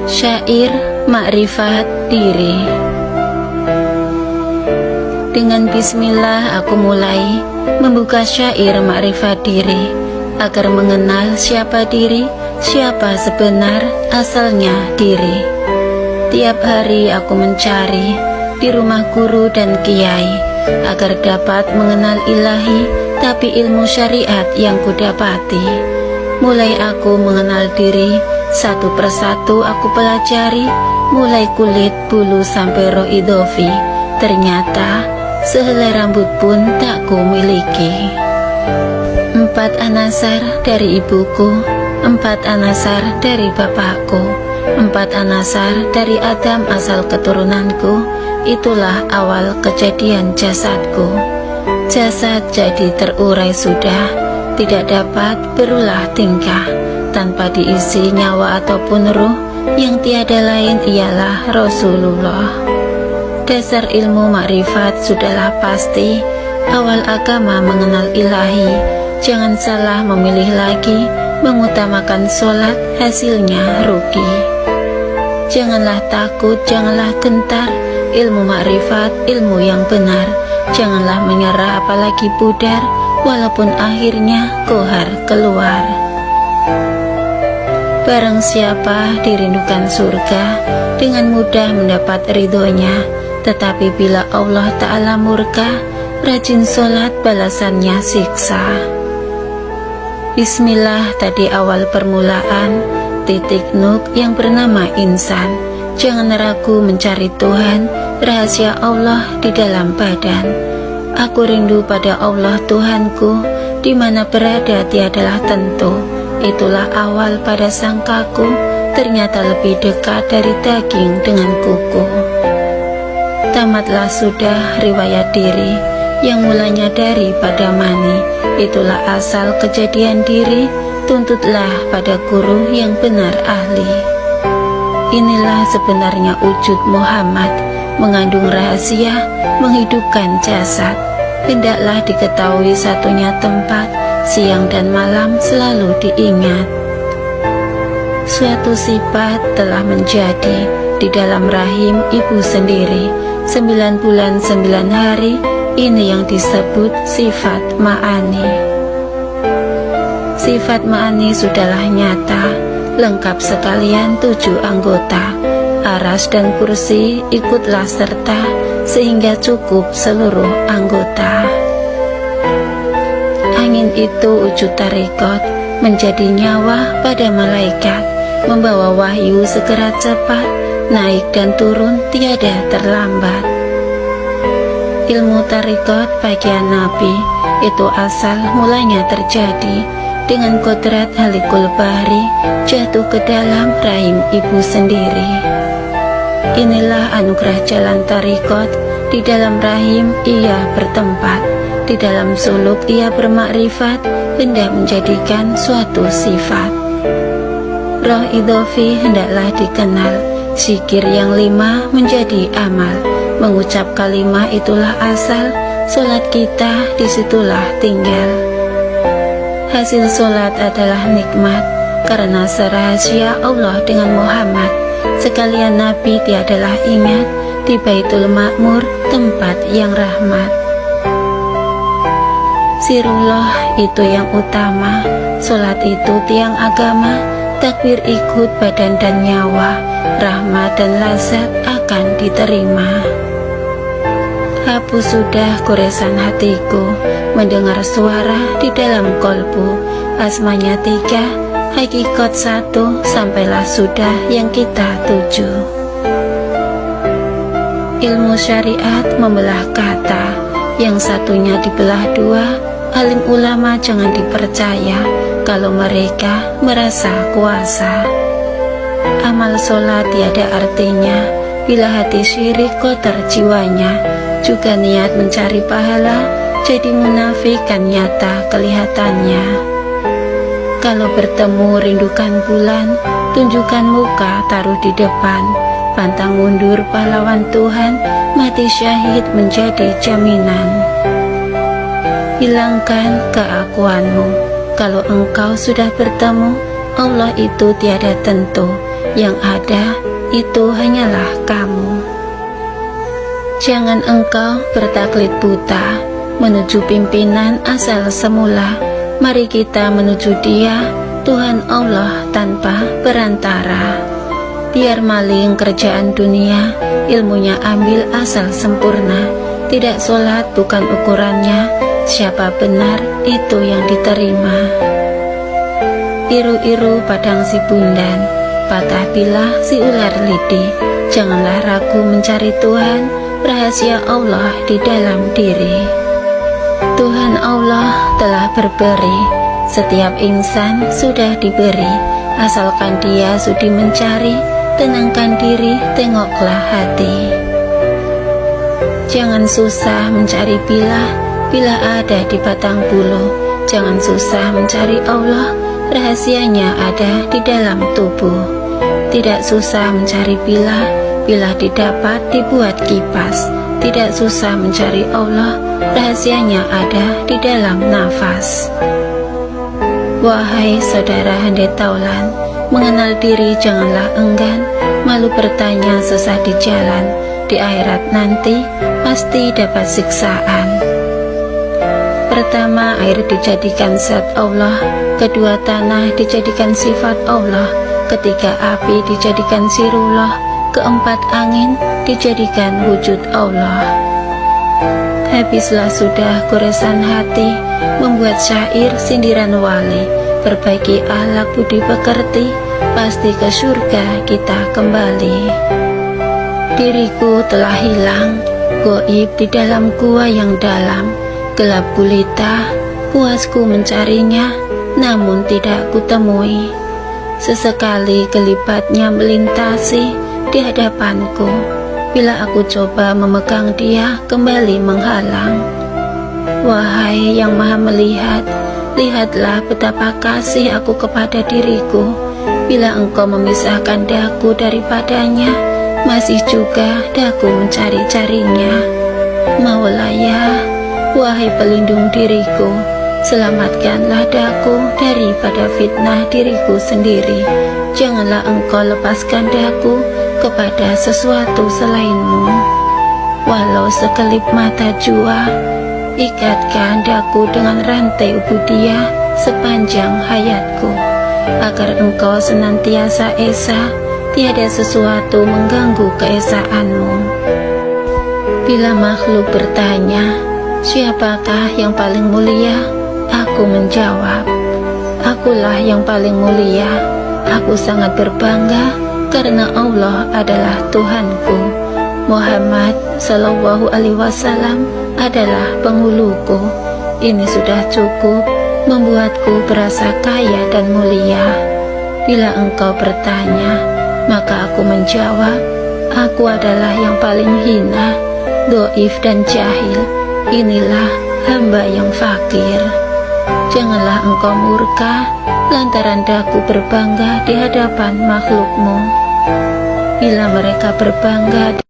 Syair Makrifat Diri. Dengan bismillah aku mulai membuka syair makrifat diri, agar mengenal siapa diri, siapa sebenar asalnya diri. Tiap hari aku mencari di rumah guru dan kiai, agar dapat mengenal ilahi, tapi ilmu syariat yang kudapati. Mulai aku mengenal diri, satu persatu aku pelajari, mulai kulit, bulu sampai roh idofi. Ternyata sehelai rambut pun tak ku miliki. 4 anasar dari ibuku, 4 anasar dari bapakku, 4 anasar dari Adam asal keturunanku. Itulah awal kejadian jasadku. Jasad jadi terurai sudah, tidak dapat berulah tingkah, tanpa diisi nyawa ataupun ruh, yang tiada lain ialah Rasulullah. Dasar ilmu makrifat sudahlah pasti, awal agama mengenal ilahi. Jangan salah memilih lagi, mengutamakan sholat hasilnya rugi. Janganlah takut, janganlah gentar, ilmu makrifat, ilmu yang benar. Janganlah menyerah apalagi pudar, walaupun akhirnya kohar keluar. Barang siapa dirindukan surga, dengan mudah mendapat ridhonya. Tetapi bila Allah Ta'ala murka, rajin sholat balasannya siksa. Bismillah tadi awal permulaan, titik nuk yang bernama insan. Jangan ragu mencari Tuhan, rahasia Allah di dalam badan. Aku rindu pada Allah Tuhanku, di mana berada tiadalah tentu. Itulah awal pada sangkaku, ternyata lebih dekat dari daging dengan kuku. Tamatlah sudah riwayat diri, yang mulanya dari pada mani. Itulah asal kejadian diri, tuntutlah pada guru yang benar ahli. Inilah sebenarnya wujud Muhammad, mengandung rahasia, menghidupkan jasad. Hendaklah diketahui satunya tempat, siang dan malam selalu diingat. Suatu sifat telah menjadi di dalam rahim ibu sendiri, 9 bulan 9 hari, ini yang disebut sifat ma'ani. Sifat ma'ani sudahlah nyata, lengkap sekalian 7 anggota. Aras dan kursi ikutlah serta, sehingga cukup seluruh anggota. Angin itu wujud tarekat, menjadi nyawa pada malaikat, membawa wahyu segera cepat, naik dan turun tiada terlambat. Ilmu tarekat bagian Nabi, itu asal mulanya terjadi, dengan kodrat halikul bahri, jatuh ke dalam rahim ibu sendiri. Inilah anugerah jalan tarekat, di dalam rahim ia bertempat, di dalam suluk ia bermakrifat, hendak menjadikan suatu sifat. Roh idofi hendaklah dikenal, zikir yang 5 menjadi amal, mengucap kalimah itulah asal, solat kita disitulah tinggal. Hasil solat adalah nikmat, karena serahasia Allah dengan Muhammad. Sekalian Nabi tiadalah ingat, di Baitul Ma'mur tempat yang rahmat. Sirullah itu yang utama, solat itu tiang agama, takbir ikut badan dan nyawa, rahmat dan lazat akan diterima. Hapus sudah goresan hatiku, mendengar suara di dalam kolbu, asmanya 3, hakikat 1, sampailah sudah yang kita tuju. Ilmu syariat membelah kata, yang satunya dibelah 2, alim ulama jangan dipercaya, kalau mereka merasa kuasa. Amal sholat tiada artinya, bila hati syirik kotor jiwanya, juga niat mencari pahala, jadi munafik kan nyata kelihatannya. Kalau bertemu rindukan bulan, tunjukkan muka taruh di depan, pantang mundur pahlawan Tuhan, mati syahid menjadi jaminan. Hilangkan keakuanmu, kalau engkau sudah bertemu, Allah itu tiada tentu, Yang ada itu hanyalah kamu. Jangan engkau bertaklid buta menuju pimpinan asal semula. Mari kita menuju Dia, Tuhan Allah tanpa perantara. Biar maling kerjaan dunia, ilmunya ambil asal sempurna. Tidak sholat bukan ukurannya, siapa benar itu yang diterima. Iru-iru padang si bundan, patah bilah si ular lidi. Janganlah ragu mencari Tuhan, rahasia Allah di dalam diri. Tuhan Allah telah berberi, setiap insan sudah diberi. Asalkan dia sudi mencari, tenangkan diri, tengoklah hati. Jangan susah mencari bila ada di batang bulu. Jangan susah mencari Allah, rahasianya ada di dalam tubuh. Tidak susah mencari bila didapat dibuat kipas. Tidak susah mencari Allah, rahasianya ada di dalam nafas. Wahai saudara handai taulan, mengenal diri janganlah enggan. Malu bertanya sesat di jalan, di akhirat nanti pasti dapat siksaan. Pertama, air dijadikan zat Allah. Kedua, tanah dijadikan sifat Allah. Ketiga, api dijadikan sirullah. Keempat, angin dijadikan wujud Allah. Habislah sudah goresan hati, membuat syair sindiran wali. Perbaiki akhlak budi pekerti, pasti ke surga kita kembali. Diriku telah hilang, goib di dalam gua yang dalam. Gelap gulita, puasku mencarinya, namun tidak kutemui. Sesekali kelibatnya melintasi di hadapanku. Bila aku coba memegang dia, kembali menghalang. Wahai yang maha melihat, lihatlah betapa kasih aku kepada diriku. Bila engkau memisahkan daku daripadanya, masih juga daku mencari-carinya. Maulaya, wahai pelindung diriku, selamatkanlah daku daripada fitnah diriku sendiri. Janganlah engkau lepaskan daku kepada sesuatu selainmu. Walau sekelip mata jua, ikatkan daku dengan rantai ubudiyah sepanjang hayatku, agar engkau senantiasa esa, tiada sesuatu mengganggu keesaanmu. Bila makhluk bertanya, siapakah yang paling mulia? Aku menjawab, akulah yang paling mulia. Aku sangat berbangga karena Allah adalah Tuhanku. Muhammad Sallallahu Alaihi Wasallam adalah penghuluku. Ini sudah cukup membuatku berasa kaya dan mulia. Bila engkau bertanya, maka aku menjawab, aku adalah yang paling hina, doif dan jahil. Inilah hamba yang fakir. Janganlah engkau murka lantaran daku berbangga di hadapan makhlukmu. Bila mereka berbangga